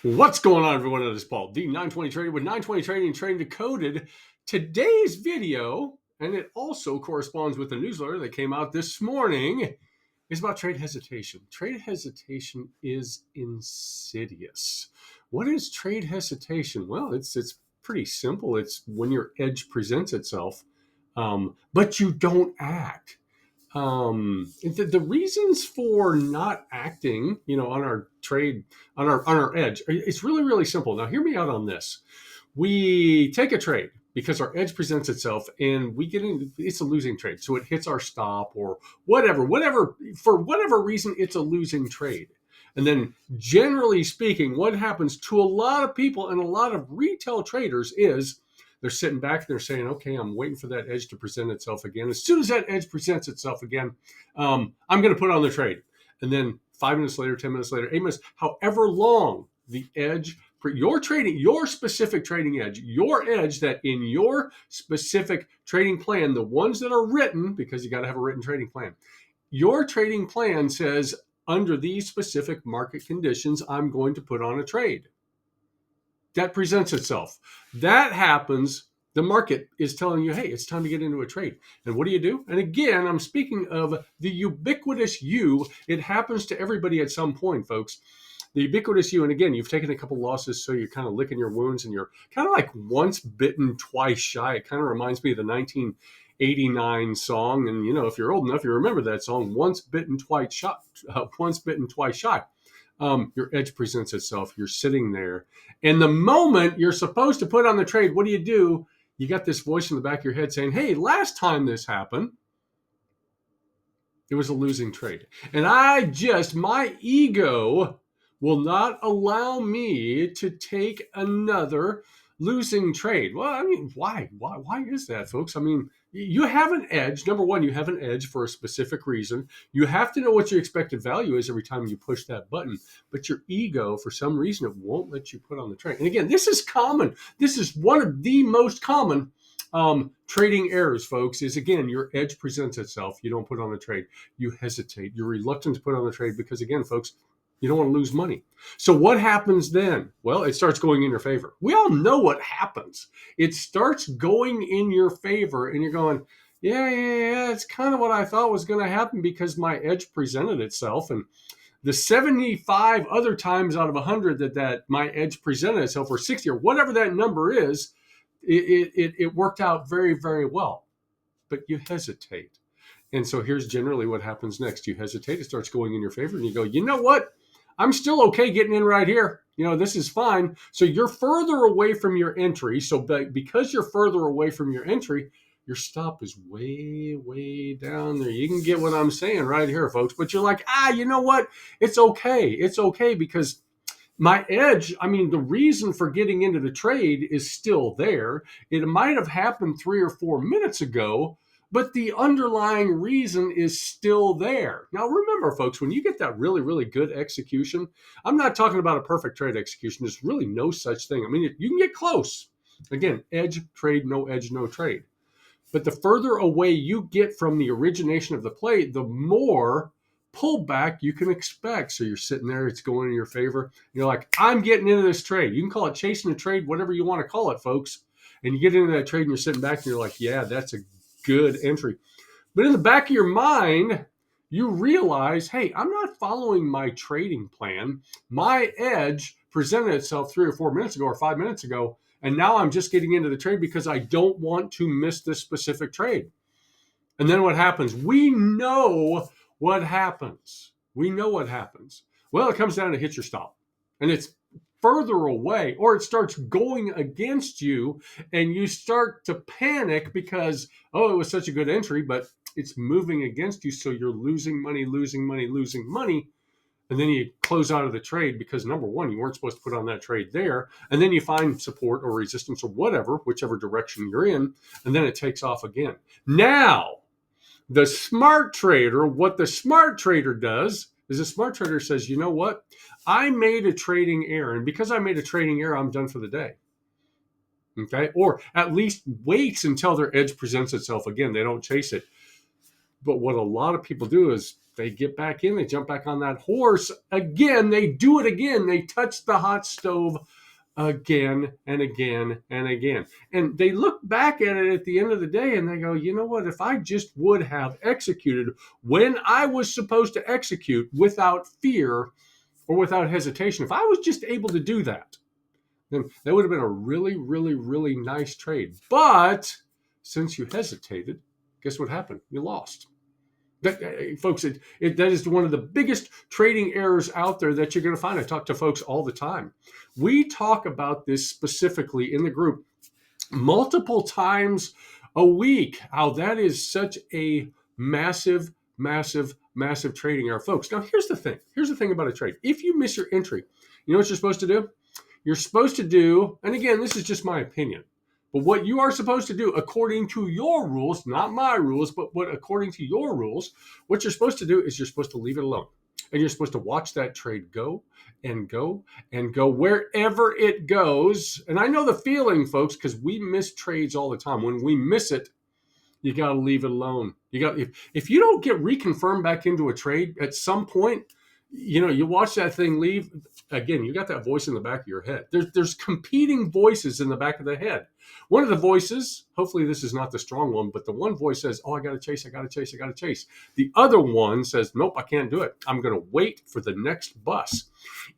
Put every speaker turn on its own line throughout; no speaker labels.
What's going on, everyone? It is Paul, the 920 Trader with 920 Trading and Trading Decoded. Today's video, and it also corresponds with the newsletter that came out this morning, is about trade hesitation. Trade hesitation is insidious. What is trade hesitation? Well, it's pretty simple. It's when your edge presents itself, but you don't act. The reasons for not acting, on our trade, on our edge, it's really, really simple. Now, hear me out on this. We take a trade because our edge presents itself and we get in, it's a losing trade. So it hits our stop or whatever, for whatever reason, it's a losing trade. And then generally speaking, what happens to a lot of people and a lot of retail traders is they're sitting back and they're saying, okay, I'm waiting for that edge to present itself again. As soon as that edge presents itself again, I'm going to put on the trade. And then 5 minutes later, 10 minutes later, 8 minutes, however long the edge, your trading, your specific trading edge, your edge that in your specific trading plan, the ones that are written, because you got to have a written trading plan, your trading plan says, under these specific market conditions, I'm going to put on a trade. That presents itself. That happens. The market is telling you, hey, it's time to get into a trade. And what do? And again, I'm speaking of the ubiquitous you. It happens to everybody at some point, folks. The ubiquitous you. And again, you've taken a couple losses, so you're kind of licking your wounds and you're kind of like once bitten, twice shy. It kind of reminds me of the 1989 song. And, if you're old enough, you remember that song, once bitten, twice shy. Your edge presents itself. You're sitting there. And the moment you're supposed to put on the trade, what do? You got this voice in the back of your head saying, hey, last time this happened, it was a losing trade. And my ego will not allow me to take another losing trade. Well, I mean, why? Why is that, folks? I mean, you have an edge. Number one, you have an edge for a specific reason. You have to know what your expected value is every time you push that button. But your ego, for some reason, it won't let you put on the trade. And again, this is common. This is one of the most common trading errors, folks, is again, your edge presents itself. You don't put on the trade. You hesitate. You're reluctant to put on the trade because, again, folks, you don't want to lose money. So what happens then? Well, it starts going in your favor. We all know what happens. It starts going in your favor and you're going, yeah, it's kind of what I thought was going to happen because my edge presented itself. And the 75 other times out of 100 that my edge presented itself, or 60 or whatever that number is, it worked out very, very well. But you hesitate. And so here's generally what happens next. You hesitate. It starts going in your favor and you go, you know what? I'm still okay getting in right here. This is fine. So you're further away from your entry. So because you're further away from your entry, your stop is way, way down there. You can get what I'm saying right here, folks. But you're like, you know what? It's okay. It's okay because my edge, the reason for getting into the trade is still there. It might have happened 3 or 4 minutes ago, but the underlying reason is still there. Now, remember, folks, when you get that really, really good execution, I'm not talking about a perfect trade execution. There's really no such thing. You can get close. Again, edge, trade, no edge, no trade. But the further away you get from the origination of the play, the more pullback you can expect. So you're sitting there, it's going in your favor. You're like, I'm getting into this trade. You can call it chasing a trade, whatever you want to call it, folks. And you get into that trade and you're sitting back and you're like, yeah, that's a good entry. But in the back of your mind, you realize, hey, I'm not following my trading plan. My edge presented itself 3 or 4 minutes ago or 5 minutes ago. And now I'm just getting into the trade because I don't want to miss this specific trade. And then what happens? We know what happens. Well, it comes down to hit your stop. And it's further away, or it starts going against you and you start to panic because, it was such a good entry, but it's moving against you. So you're losing money. And then you close out of the trade because, number one, you weren't supposed to put on that trade there. And then you find support or resistance or whatever, whichever direction you're in. And then it takes off again. Now, the smart trader, what the smart trader does is the smart trader says, you know what? I made a trading error. And because I made a trading error, I'm done for the day. Okay? Or at least waits until their edge presents itself again. They don't chase it. But what a lot of people do is They get back in, they jump back on that horse again, they do it again, they touch the hot stove again and again and again. And they look back at it at the end of the day and they go, you know what, if I just would have executed when I was supposed to execute without fear or without hesitation, if I was just able to do that, then that would have been a really, really, really nice trade. But since you hesitated, guess what happened? You lost. Folks, that is one of the biggest trading errors out there that you're going to find. I talk to folks all the time. We talk about this specifically in the group multiple times a week, how that is such a massive, massive, massive trading error. Folks, now here's the thing. Here's the thing about a trade. If you miss your entry, you know what you're supposed to do? You're supposed to do, and again, this is just my opinion, but what you are supposed to do according to your rules, not my rules, but what according to your rules, what you're supposed to do is you're supposed to leave it alone. And you're supposed to watch that trade go and go and go wherever it goes. And I know the feeling, folks, because we miss trades all the time. When we miss it, you got to leave it alone. You got if you don't get reconfirmed back into a trade at some point, you know, you watch that thing leave. Again, you got that voice in the back of your head. There's competing voices in the back of the head. One of the voices, hopefully this is not the strong one, but the one voice says, oh, I got to chase, I got to chase, I got to chase. The other one says, nope, I can't do it. I'm going to wait for the next bus.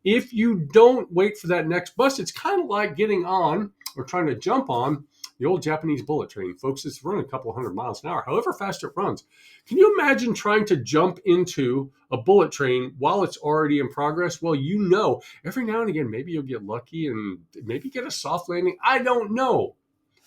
If you don't wait for that next bus, it's kind of like getting on or trying to jump on the old Japanese bullet train. Folks, it's running a couple of 100 miles an hour, however fast it runs. Can you imagine trying to jump into a bullet train while it's already in progress? Well, you know, every now and again, maybe you'll get lucky and maybe get a soft landing. I don't know.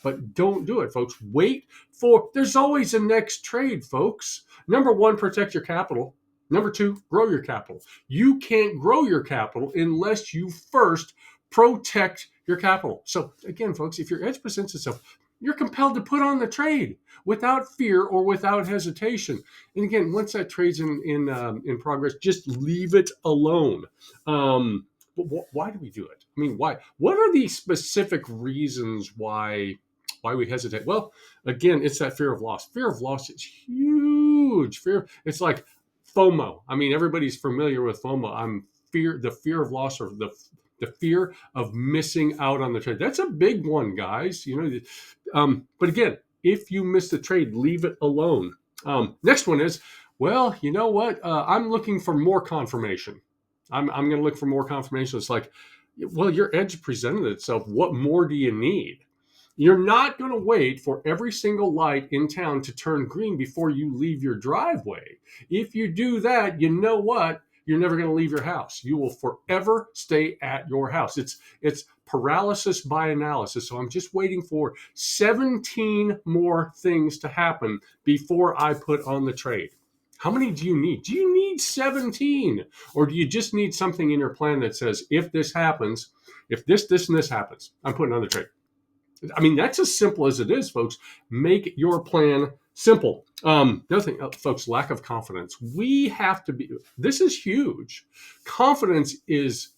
But don't do it, folks. Wait for, there's always a next trade, folks. Number one, protect your capital. Number two, grow your capital. You can't grow your capital unless you first protect your capital. So again, folks, if your edge presents itself, you're compelled to put on the trade without fear or without hesitation. And again, once that trade's in progress, just leave it alone. But why do we do it? I mean, why? What are the specific reasons why we hesitate? Well, again, it's that fear of loss. Fear of loss is huge. It's like FOMO. I mean, everybody's familiar with FOMO. The fear of loss, or the fear of missing out on the trade. That's a big one, guys. You know, but again, if you miss the trade, leave it alone. Next one is, well, you know what? I'm looking for more confirmation. I'm going to look for more confirmation. It's like, well, your edge presented itself. What more do you need? You're not going to wait for every single light in town to turn green before you leave your driveway. If you do that, you know what? You're never going to leave your house. You will forever stay at your house. It's paralysis by analysis. So I'm just waiting for 17 more things to happen before I put on the trade. How many do you need? Do you need 17? Or do you just need something in your plan that says, if this happens, if this, and this happens, I'm putting on the trade? I mean, that's as simple as it is, folks. Make your plan simple. The other thing, folks, lack of confidence. We have to be, this is huge. Confidence is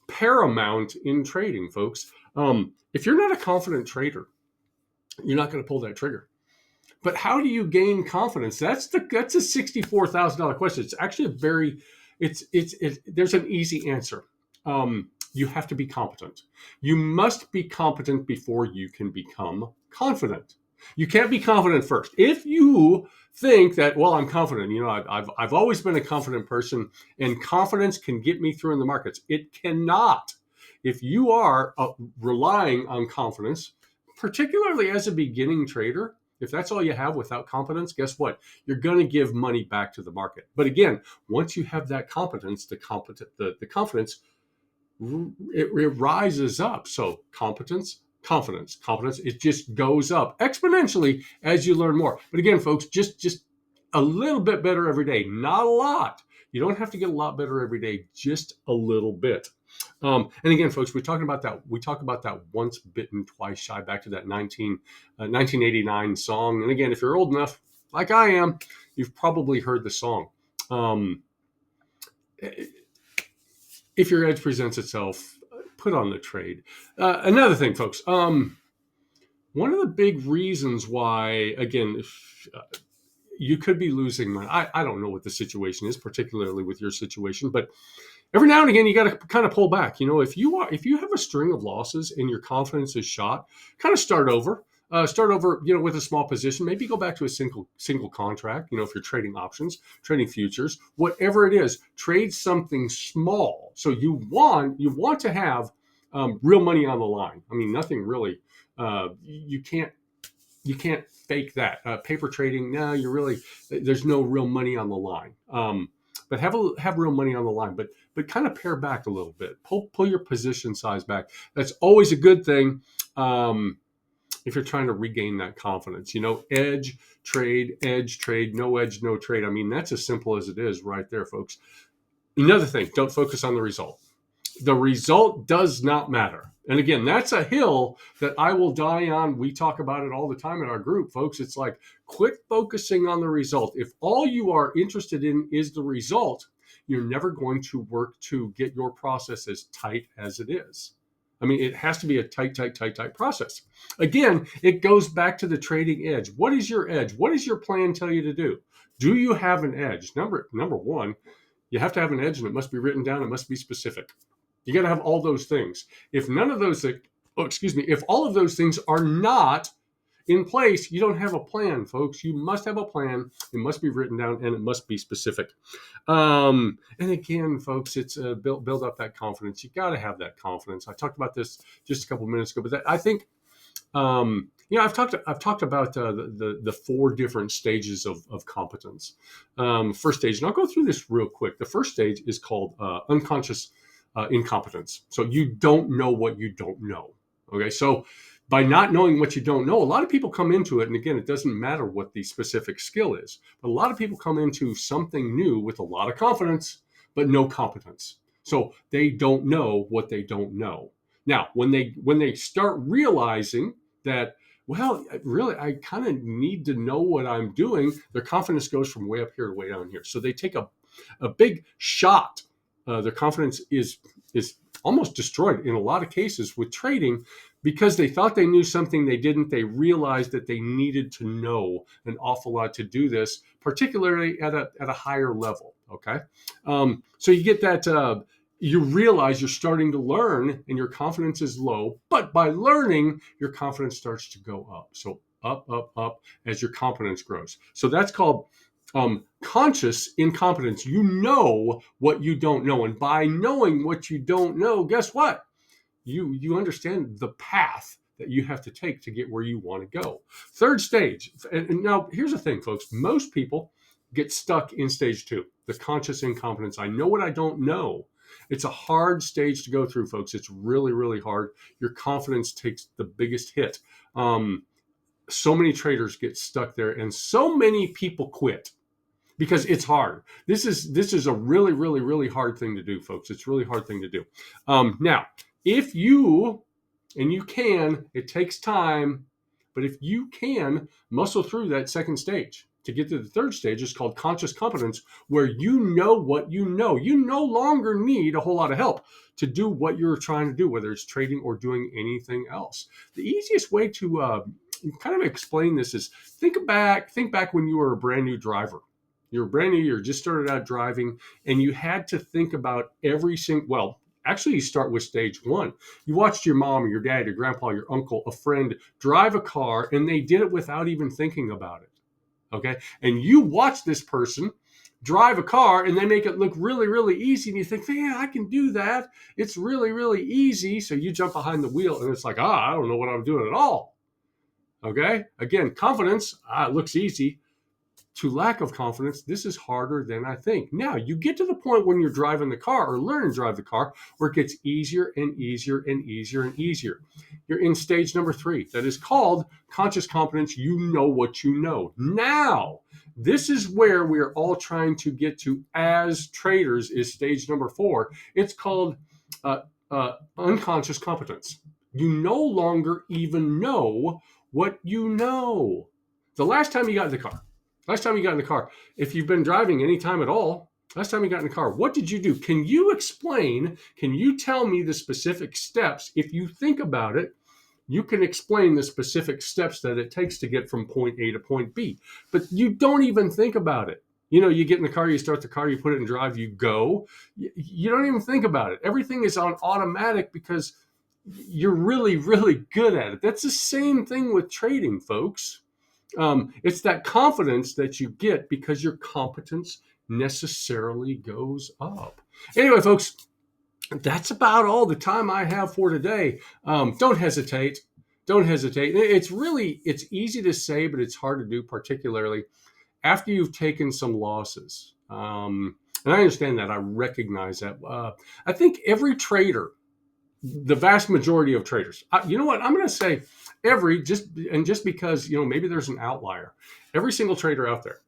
paramount in trading, folks. If you're not a confident trader, you're not going to pull that trigger. But how do you gain confidence? That's a $64,000 question. It's actually there's an easy answer. You have to be competent. You must be competent before you can become confident. You can't be confident first. If you think that, well, I'm confident, you know, I've always been a confident person, and confidence can get me through in the markets. It cannot. If you are relying on confidence, particularly as a beginning trader, if that's all you have without competence, guess what? You're going to give money back to the market. But again, once you have that competence, the confidence, it rises up. So confidence, it just goes up exponentially as you learn more. But again, folks, just a little bit better every day, not a lot. You don't have to get a lot better every day, just a little bit. And again, folks, we talk about that once bitten, twice shy, back to that 1989 song. And again, if you're old enough, like I am, you've probably heard the song. If your edge presents itself, put on the trade. Another thing, folks, one of the big reasons why, again, you could be losing money. I don't know what the situation is, particularly with your situation, but every now and again you got to kind of pull back. If you have a string of losses and your confidence is shot, kind of start over. Start over, with a small position. Maybe go back to a single contract. If you're trading options, trading futures, whatever it is, trade something small. So you want to have real money on the line. I mean, nothing really. You can't fake that. Paper trading, no, there's no real money on the line. But have real money on the line. But kind of pare back a little bit. Pull your position size back. That's always a good thing. If you're trying to regain that confidence, edge trade, no edge, no trade. I mean, that's as simple as it is right there, folks. Another thing, don't focus on the result. The result does not matter. And again, that's a hill that I will die on. We talk about it all the time in our group, folks. It's like, quit focusing on the result. If all you are interested in is the result, you're never going to work to get your process as tight as it is. I mean, it has to be a tight process. Again, it goes back to the trading edge. What is your edge? What does your plan tell you to do? Do you have an edge? Number one, you have to have an edge, and it must be written down. It must be specific. You got to have all those things. If all of those things are not in place, you don't have a plan, folks. You must have a plan. It must be written down, and it must be specific. And again, folks, it's build up that confidence. You got to have that confidence. I talked about this just a couple of minutes ago, but I think, I've talked about the four different stages of competence. First stage, and I'll go through this real quick. The first stage is called unconscious incompetence. So you don't know what you don't know. Okay, so by not knowing what you don't know, a lot of people come into it, and again, it doesn't matter what the specific skill is, but a lot of people come into something new with a lot of confidence, but no competence. So they don't know what they don't know. Now, when they start realizing that, well, really, I kind of need to know what I'm doing, their confidence goes from way up here to way down here. So they take a big shot. Their confidence is almost destroyed in a lot of cases with trading because they thought they knew something they didn't. They realized that they needed to know an awful lot to do this, particularly at a higher level. Okay, so you get that. You realize you're starting to learn, and your confidence is low. But by learning, your confidence starts to go up. So up as your competence grows. So that's called conscious incompetence. You know what you don't know, and by knowing what you don't know, guess what? You understand the path that you have to take to get where you want to go. Third stage, and now here's the thing, folks. Most people get stuck in stage 2, the conscious incompetence. I know what I don't know. It's a hard stage to go through, folks. It's really, really hard. Your confidence takes the biggest hit. So many traders get stuck there, and so many people quit because it's hard. This is a really, really, really hard thing to do, folks. It's a really hard thing to do. Now, if you, and you can, it takes time, but if you can muscle through that second stage to get to the third stage, it's called conscious competence, where you know what you know. You no longer need a whole lot of help to do what you're trying to do, whether it's trading or doing anything else. The easiest way to kind of explain this is think back when you were a brand new driver. You're brand new, you're just started out driving, and you had to think about every single, actually, you start with stage 1. You watched your mom or your dad, your grandpa, your uncle, a friend drive a car, and they did it without even thinking about it. Okay? And you watch this person drive a car, and they make it look really, really easy, and you think, man, I can do that. It's really, really easy. So you jump behind the wheel, and it's like, I don't know what I'm doing at all. Okay? Again, confidence, it looks easy. To lack of confidence, this is harder than I think. Now, you get to the point when you're driving the car or learning to drive the car where it gets easier and easier and easier and easier. You're in stage number 3. That is called conscious competence. You know what you know. Now, this is where we are all trying to get to as traders, is stage number 4. It's called unconscious competence. You no longer even know what you know. The last time you got in the car, if you've been driving any time at all, last time you got in the car, what did you do? Can you explain, can you tell me the specific steps, if you think about it, You can explain the specific steps that it takes to get from point A to point B, but you don't even think about it. You get in the car, you start the car, you put it in drive, you go. You don't even think about it. Everything is on automatic because you're really, really good at it. That's the same thing with trading, folks. It's that confidence that you get because your competence necessarily goes up. Anyway, folks, that's about all the time I have for today. Don't hesitate. Don't hesitate. It's easy to say, but it's hard to do, particularly after you've taken some losses. And I understand that. I recognize that. I think every trader, the vast majority of traders, you know what? I'm going to say just because, maybe there's an outlier. Every single trader out there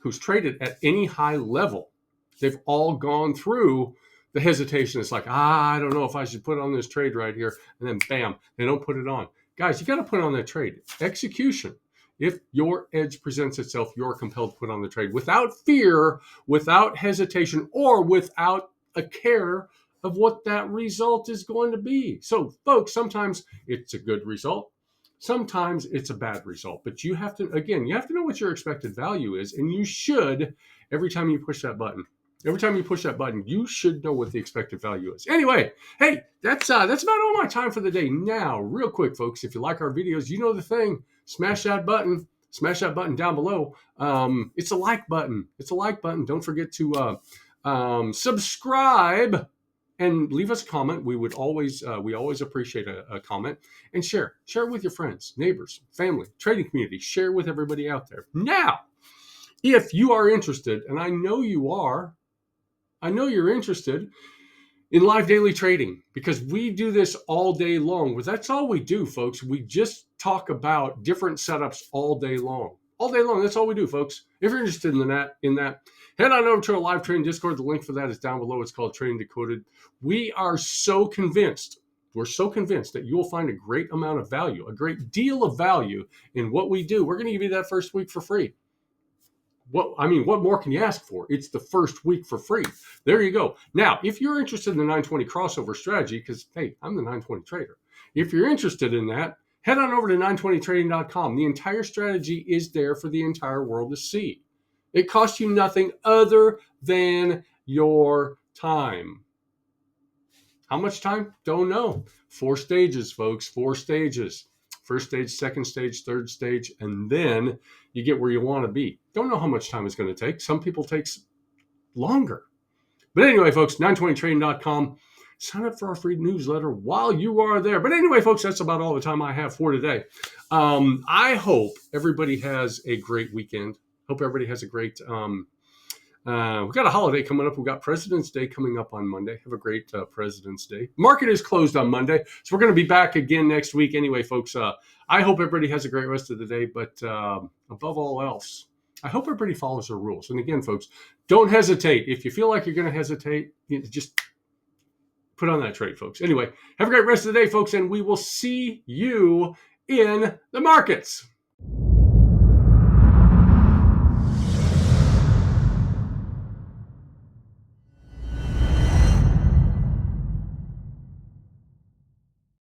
who's traded at any high level, they've all gone through the hesitation. It's like, I don't know if I should put on this trade right here. And then bam, they don't put it on. Guys, you got to put on that trade. Execution. If your edge presents itself, you're compelled to put on the trade without fear, without hesitation, or without a care of what that result is going to be. So, folks, sometimes it's a good result. Sometimes it's a bad result. But you have to know what your expected value is. And you should, every time you push that button, you should know what the expected value is. Anyway, hey, that's about all my time for the day. Now, real quick, folks, if you like our videos, you know the thing. Smash that button. Smash that button down below. It's a like button. Don't forget to subscribe and leave us a comment. We always appreciate a comment. And share it with your friends, neighbors, family, trading community. Share with everybody out there. Now, if you are interested, and I know you're interested in live daily trading, because we do this all day long. Well, that's all we do, folks. We just talk about different setups all day long. All day long, that's all we do, folks. If you're interested in that, head on over to our live trading Discord. The link for that is down below. It's called Trading Decoded. We are so convinced. We're so convinced that you will find a great amount of value, a great deal of value in what we do. We're going to give you that first week for free. What more can you ask for? It's the first week for free. There you go. Now, if you're interested in the 920 crossover strategy, because, hey, I'm the 920 trader. If you're interested in that, head on over to 920trading.com. The entire strategy is there for the entire world to see. It costs you nothing other than your time. How much time? Don't know. 4 stages, folks. 4 stages. First stage, second stage, third stage, and then you get where you want to be. Don't know how much time it's going to take. Some people takes longer. But anyway, folks, 920trading.com. Sign up for our free newsletter while you are there. But anyway, folks, that's about all the time I have for today. I hope everybody has a great weekend. Hope everybody has a great we've got a holiday coming up. We've got President's Day coming up on Monday. Have a great President's Day. Market is closed on Monday, so we're going to be back again next week. Anyway, folks, I hope everybody has a great rest of the day. But above all else, I hope everybody follows their rules. And again, folks, don't hesitate. If you feel like you're going to hesitate, just put on that trade, folks. Anyway, have a great rest of the day, folks, and we will see you in the markets.